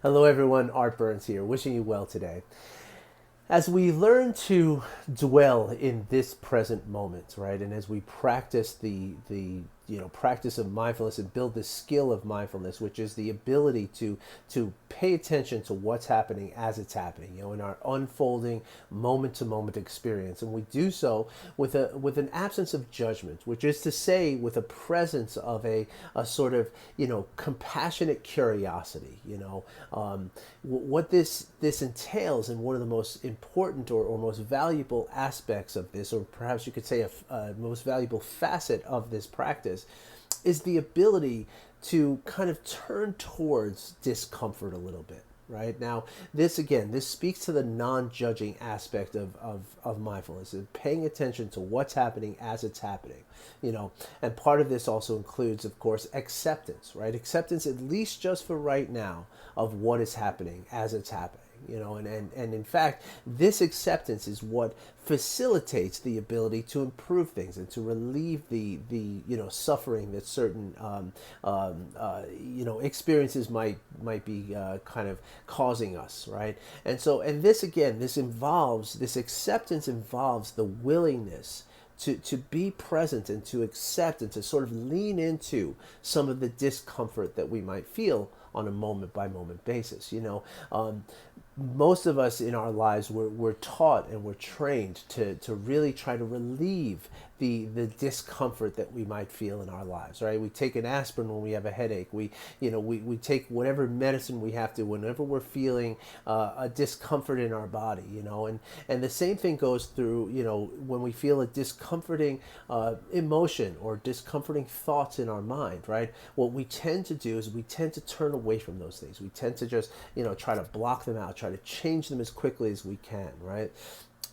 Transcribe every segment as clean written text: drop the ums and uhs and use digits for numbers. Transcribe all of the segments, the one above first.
Hello, everyone. Art Burns here, wishing you well today. As we learn to dwell in this present moment, right, and as we practice the practice of mindfulness and build the skill of mindfulness, which is the ability to pay attention to what's happening as it's happening, in our unfolding moment to moment experience, and we do so with an absence of judgment, which is to say, with a presence of a sort of compassionate curiosity. What this entails, and one of the most important or most valuable aspects of this, or perhaps you could say a most valuable facet of this practice, is the ability to kind of turn towards discomfort a little bit. Right now, this speaks to the non-judging aspect of mindfulness, and paying attention to what's happening as it's happening. And part of this also includes, of course, acceptance, right? Acceptance, at least just for right now, of what is happening as it's happening. And in fact, this acceptance is what facilitates the ability to improve things and to relieve the suffering that certain experiences might be kind of causing us, right? And this, again, this acceptance involves the willingness to be present and to accept and to sort of lean into some of the discomfort that we might feel on a moment by moment basis. Most of us in our lives we're taught and we're trained to really try to relieve the discomfort that we might feel in our lives, right? We take an aspirin when we have a headache. We take whatever medicine we have to whenever we're feeling a discomfort in our body, and the same thing goes through, when we feel a discomforting emotion or discomforting thoughts in our mind, right? What we tend to do is we tend to turn away from those things. We tend to just, try to block them out, try to change them as quickly as we can, right?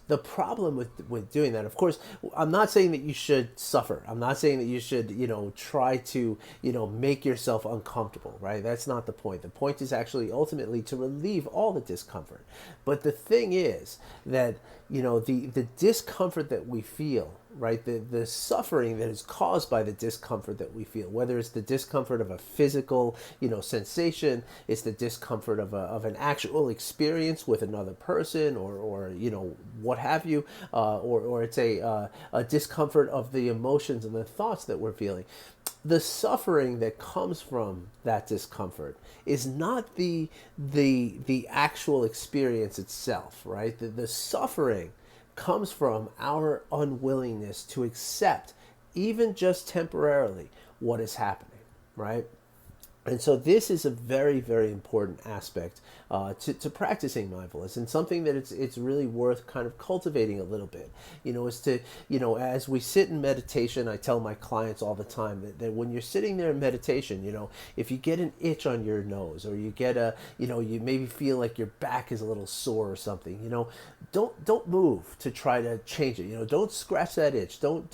The problem with doing that, of course, I'm not saying that you should suffer. I'm not saying that you should, try to, make yourself uncomfortable, right? That's not the point. The point is actually ultimately to relieve all the discomfort. But the thing is that, the discomfort that we feel, right, the suffering that is caused by the discomfort that we feel, whether it's the discomfort of a physical sensation, it's the discomfort of an actual experience with another person, or what have you, or it's a discomfort of the emotions and the thoughts that we're feeling. The suffering that comes from that discomfort is not the actual experience itself, right? The suffering comes from our unwillingness to accept, even just temporarily, what is happening, right? And so this is a very, very important aspect to practicing mindfulness, and something that it's really worth kind of cultivating a little bit. Is to, as we sit in meditation, I tell my clients all the time that when you're sitting there in meditation, if you get an itch on your nose, or you get you maybe feel like your back is a little sore or something, don't move to try to change it. Don't scratch that itch. Don't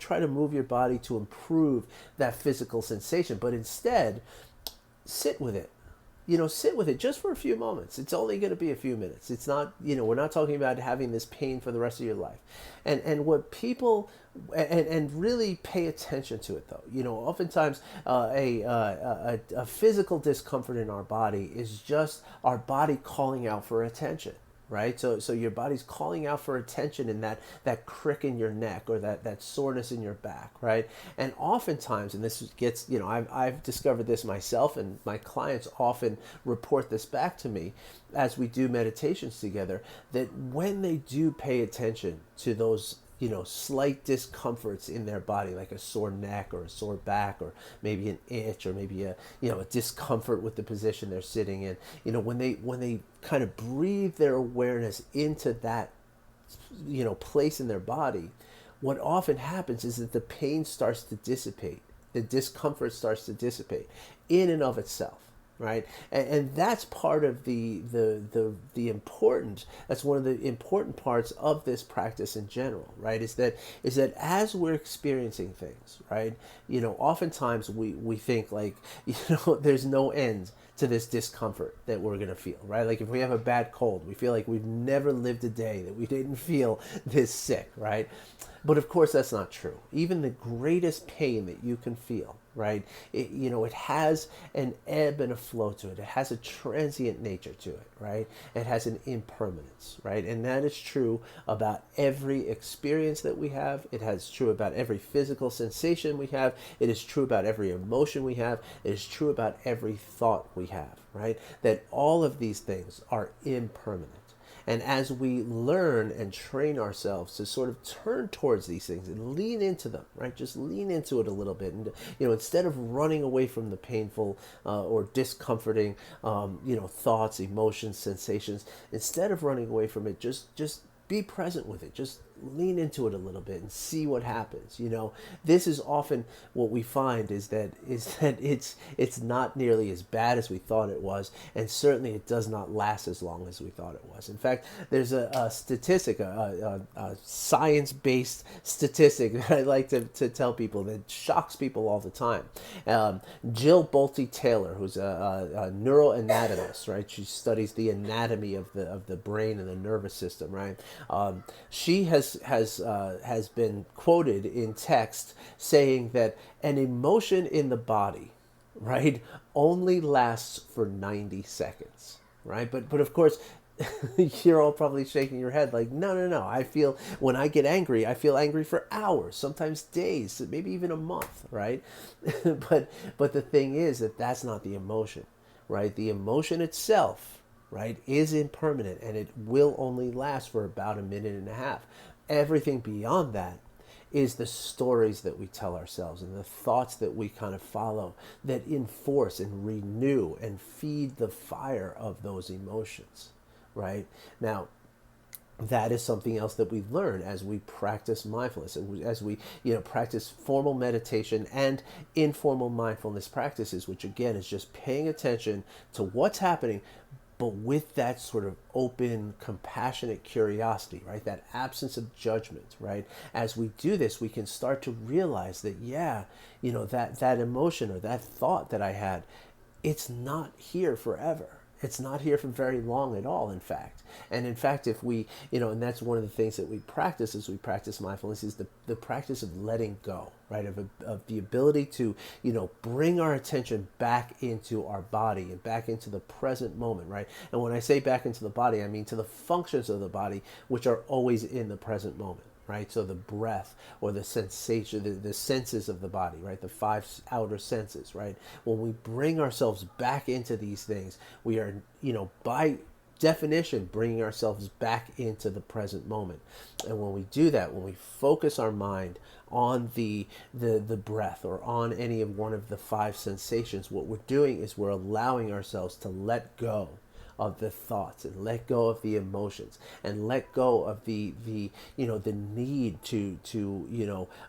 try to move your body to improve that physical sensation, but instead sit with it. Sit with it just for a few moments. It's only going to be a few minutes. It's not, we're not talking about having this pain for the rest of your life. And what people, and really pay attention to it, though. Oftentimes a physical discomfort in our body is just our body calling out for attention. Right, so your body's calling out for attention in that crick in your neck, or that soreness in your back, right? And oftentimes, and this gets, I've discovered this myself, and my clients often report this back to me as we do meditations together, that when they do pay attention to those slight discomforts in their body, like a sore neck or a sore back, or maybe an itch, or maybe a discomfort with the position they're sitting in. When they kind of breathe their awareness into that place in their body, what often happens is that the pain starts to dissipate, the discomfort starts to dissipate in and of itself. Right, and that's part of the important. That's one of the important parts of this practice in general. Right, is that as we're experiencing things, right, oftentimes we think like, there's no end to this discomfort that we're going to feel, right? Like if we have a bad cold, we feel like we've never lived a day that we didn't feel this sick, right? But of course, that's not true. Even the greatest pain that you can feel, right? It has an ebb and a flow to it. It has a transient nature to it, right? It has an impermanence, right? And that is true about every experience that we have. It has true about every physical sensation we have. It is true about every emotion we have. It is true about every thought we have, right? That all of these things are impermanent. And as we learn and train ourselves to sort of turn towards these things and lean into them, right? Just lean into it a little bit. And, instead of running away from the painful or discomforting, thoughts, emotions, sensations, instead of running away from it, just be present with it. Just lean into it a little bit and see what happens. This is often what we find is that it's not nearly as bad as we thought it was, and certainly it does not last as long as we thought it was. In fact, there's a statistic, a science-based statistic that I like to tell people that shocks people all the time. Jill Bolte Taylor, who's a neuroanatomist, right? She studies the anatomy of the brain and the nervous system, right? She has been quoted in text saying that an emotion in the body, right, only lasts for 90 seconds, right? But of course, you're all probably shaking your head like, no. When I get angry, I feel angry for hours, sometimes days, maybe even a month, right? but the thing is that that's not the emotion, right? The emotion itself, right, is impermanent, and it will only last for about a minute and a half. Everything beyond that is the stories that we tell ourselves and the thoughts that we kind of follow that enforce and renew and feed the fire of those emotions, right? Now, that is something else that we learn as we practice mindfulness and as we practice formal meditation and informal mindfulness practices, which again is just paying attention to what's happening, but with that sort of open, compassionate curiosity, right? That absence of judgment, right? As we do this, we can start to realize that, that emotion or that thought that I had, it's not here forever. It's not here for very long at all, in fact. And in fact, if we, and that's one of the things that we practice as we practice mindfulness is the practice of letting go, right? Of the ability to, bring our attention back into our body and back into the present moment, right? And when I say back into the body, I mean to the functions of the body, which are always in the present moment. Right, so the breath or the sensation, the senses of the body, right, the five outer senses, right. When we bring ourselves back into these things, we are, by definition, bringing ourselves back into the present moment. And when we do that, when we focus our mind on the breath or on any of one of the five sensations, what we're doing is we're allowing ourselves to let go of the thoughts and let go of the emotions and let go of the need to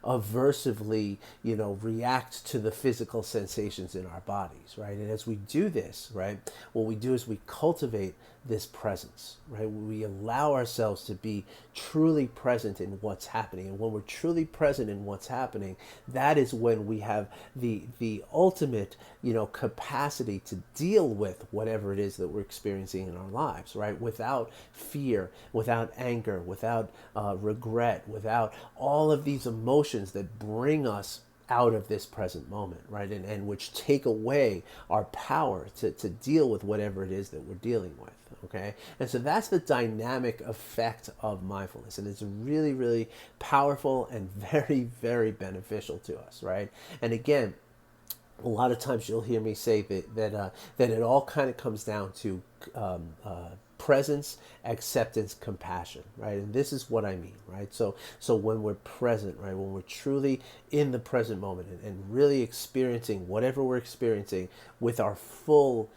aversively react to the physical sensations in our bodies, right? And as we do this, right, what we do is we cultivate this presence, right? We allow ourselves to be truly present in what's happening. And when we're truly present in what's happening, that is when we have the ultimate, capacity to deal with whatever it is that we're experiencing in our lives, right? Without fear, without anger, without regret, without all of these emotions that bring us out of this present moment, right? And which take away our power to deal with whatever it is that we're dealing with, okay? And so that's the dynamic effect of mindfulness. And it's really, really powerful and very, very beneficial to us, right? And again, a lot of times you'll hear me say that it all kind of comes down to presence, acceptance, compassion, right? And this is what I mean, right? So when we're present, right, when we're truly in the present moment and really experiencing whatever we're experiencing with our full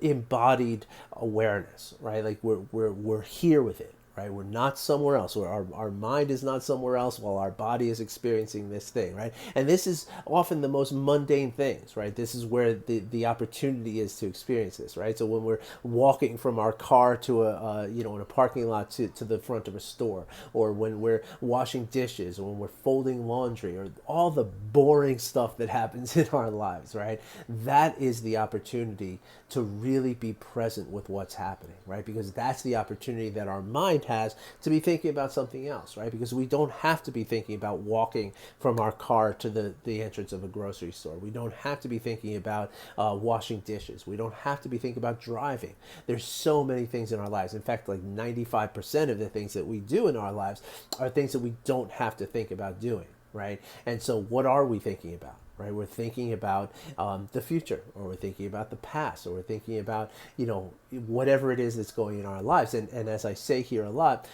embodied awareness, right? Like we're here with it, right? We're not somewhere else. Our mind is not somewhere else while our body is experiencing this thing, right? And this is often the most mundane things, right? This is where the opportunity is to experience this, right? So when we're walking from our car to in a parking lot to the front of a store, or when we're washing dishes, or when we're folding laundry, or all the boring stuff that happens in our lives, right? That is the opportunity to really be present with what's happening, right? Because that's the opportunity that our mind has to be thinking about something else, right? Because we don't have to be thinking about walking from our car to the entrance of a grocery store. We don't have to be thinking about washing dishes. We don't have to be thinking about driving. There's so many things in our lives. In fact, like 95% of the things that we do in our lives are things that we don't have to think about doing, right? And so what are we thinking about? Right, we're thinking about the future, or we're thinking about the past, or we're thinking about, whatever it is that's going in our lives. And as I say here a lot,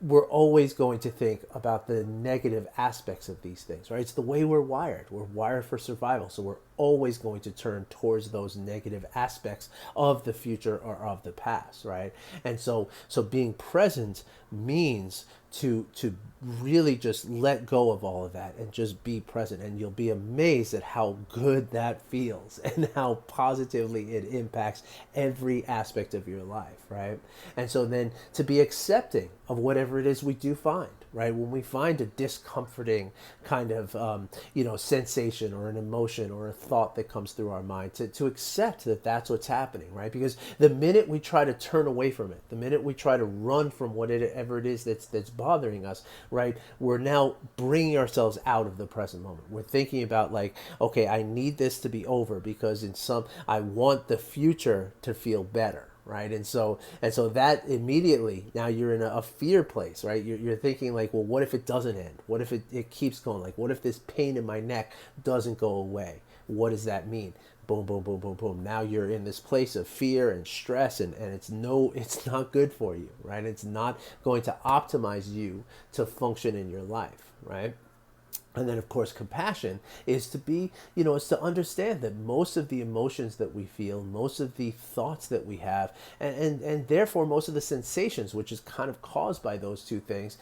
we're always going to think about the negative aspects of these things, right? It's the way we're wired. We're wired for survival. So we're always going to turn towards those negative aspects of the future or of the past, right? And so being present means to really just let go of all of that and just be present, and you'll be amazed at how good that feels and how positively it impacts every aspect of your life, right? And so then to be accepting of whatever it is we do find, right? When we find a discomforting kind of sensation or an emotion or a thought that comes through our mind, to accept that that's what's happening, right? Because the minute we try to turn away from it, the minute we try to run from whatever it is that's bothering us, right, we're now bringing ourselves out of the present moment. We're thinking about, like, okay, I need this to be over because I want the future to feel better, right? And so that immediately, now you're in a fear place, right? You're thinking, like, well, what if it doesn't end? What if it keeps going? Like, what if this pain in my neck doesn't go away? What does that mean? Boom, boom, boom, boom, boom. Now you're in this place of fear and stress, and it's not good for you, right? It's not going to optimize you to function in your life, right? And then, of course, compassion is to be, is to understand that most of the emotions that we feel, most of the thoughts that we have, and therefore most of the sensations, which is kind of caused by those two things,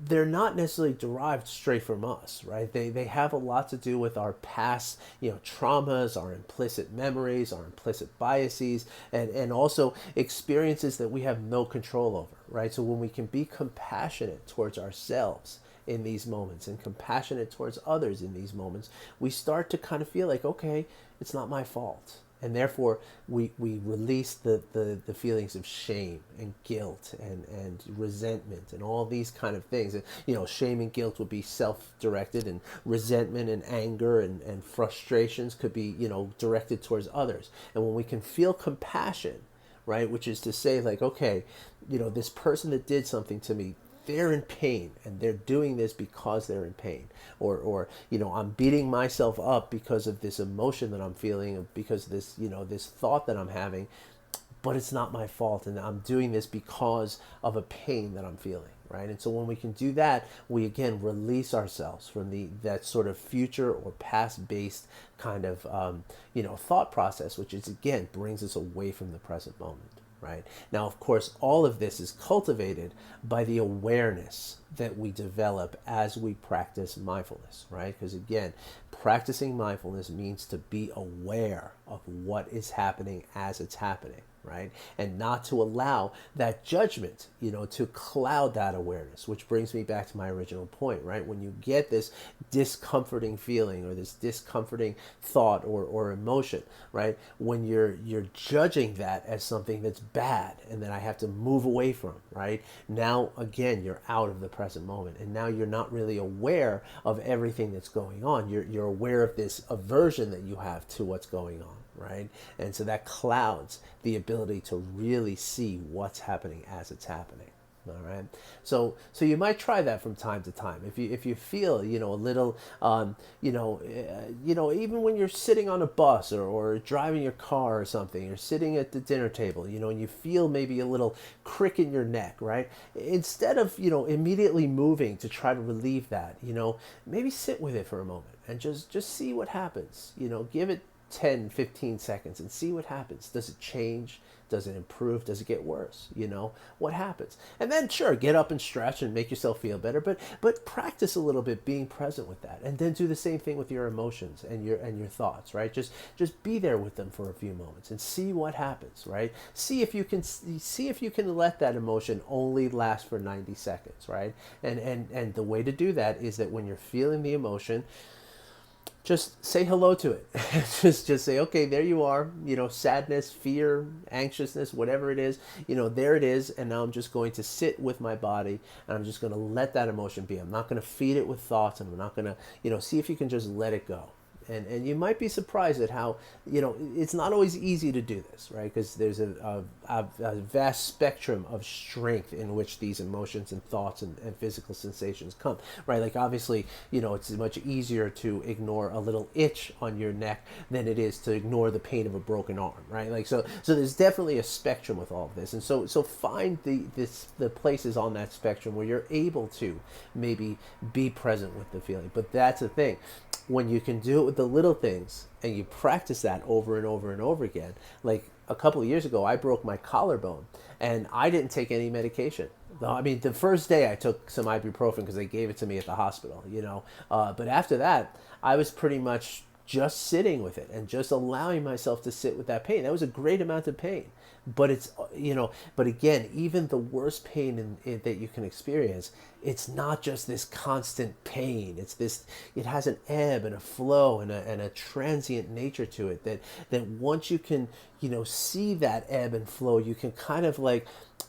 they're not necessarily derived straight from us, right? They have a lot to do with our past, traumas, our implicit memories, our implicit biases, and also experiences that we have no control over, right? So when we can be compassionate towards ourselves in these moments and compassionate towards others in these moments, we start to kind of feel like, okay, it's not my fault. And therefore, we release the feelings of shame and guilt and resentment and all these kind of things. And, shame and guilt would be self-directed, and resentment and anger and frustrations could be, directed towards others. And when we can feel compassion, right, which is to say, like, okay, this person that did something to me, they're in pain, and they're doing this because they're in pain, or I'm beating myself up because of this emotion that I'm feeling, because of this this thought that I'm having, but it's not my fault, and I'm doing this because of a pain that I'm feeling, right? And so when we can do that, we again release ourselves from that sort of future or past based kind of thought process, which is again brings us away from the present moment. Right? Now, of course, all of this is cultivated by the awareness that we develop as we practice mindfulness, right? Because again, practicing mindfulness means to be aware of what is happening as it's happening, right? And not to allow that judgment, to cloud that awareness, which brings me back to my original point, right? When you get this discomforting feeling or this discomforting thought or emotion, right? When you're judging that as something that's bad and that I have to move away from, right? Now, again, you're out of the present moment, and now you're not really aware of everything that's going on. You're aware of this aversion that you have to what's going on, right? And so that clouds the ability to really see what's happening as it's happening. All right. So you might try that from time to time. If you feel, a little, even when you're sitting on a bus or driving your car or something, or sitting at the dinner table, and you feel maybe a little crick in your neck, right? Instead of, immediately moving to try to relieve that, maybe sit with it for a moment and just see what happens. Give it 10, 15 seconds and see what happens. Does it change? Does it improve? Does it get worse? What happens? And then sure, get up and stretch and make yourself feel better, but practice a little bit being present with that. And then do the same thing with your emotions and your thoughts, right? Just be there with them for a few moments and see what happens, right? See if you can let that emotion only last for 90 seconds, right? And the way to do that is that when you're feeling the emotion, just say hello to it. Just say, okay, there you are. Sadness, fear, anxiousness, whatever it is. There it is. And now I'm just going to sit with my body, and I'm just going to let that emotion be. I'm not going to feed it with thoughts, and I'm not going to, see if you can just let it go. And you might be surprised at how, it's not always easy to do this, right? Because there's a vast spectrum of strength in which these emotions and thoughts and physical sensations come, right? Like, obviously, it's much easier to ignore a little itch on your neck than it is to ignore the pain of a broken arm, right? Like, so there's definitely a spectrum with all of this. And so find the places on that spectrum where you're able to maybe be present with the feeling. But that's the thing, when you can do it with the little things and you practice that over and over and over again. Like, a couple of years ago, I broke my collarbone and I didn't take any medication. I mean, the first day I took some ibuprofen because they gave it to me at the hospital, but after that, I was pretty much just sitting with it and just allowing myself to sit with that pain. That was a great amount of pain. But but again, even the worst pain that you can experience, it's not just this constant pain. It has an ebb and a flow and a transient nature to it that once you can, see that ebb and flow, you can kind of like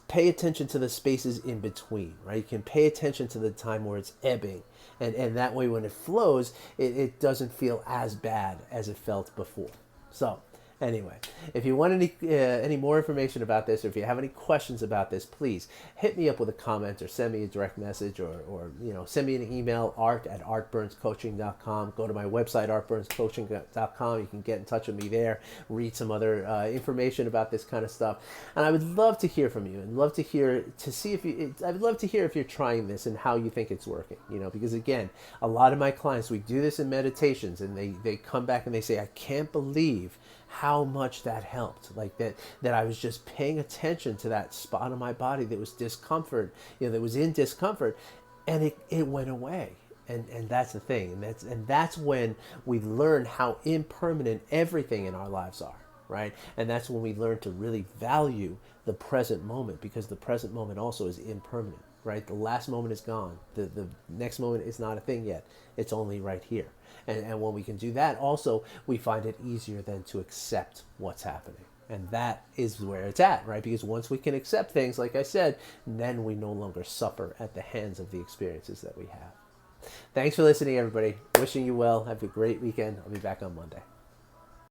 pay attention to the spaces in between, right? You can pay attention to the time where it's ebbing. And that way, when it flows, it doesn't feel as bad as it felt before. So, anyway, if you want any more information about this, or if you have any questions about this, please hit me up with a comment or send me a direct message, or send me an email, art@artburnscoaching.com. Go to my website, artburnscoaching.com. You can get in touch with me there, read some other information about this kind of stuff. And I would love to hear from you, and love to hear, I would love to hear if you're trying this and how you think it's working, because again, a lot of my clients, we do this in meditations, and they come back and they say, I can't believe how much that helped. Like that I was just paying attention to that spot on my body that was discomfort, that was in discomfort, and it went away. And that's the thing. And that's when we learn how impermanent everything in our lives are, right? And that's when we learn to really value the present moment, because the present moment also is impermanent, right? The last moment is gone. The next moment is not a thing yet. It's only right here. And when we can do that, also, we find it easier then to accept what's happening. And that is where it's at, right? Because once we can accept things, like I said, then we no longer suffer at the hands of the experiences that we have. Thanks for listening, everybody. Wishing you well. Have a great weekend. I'll be back on Monday.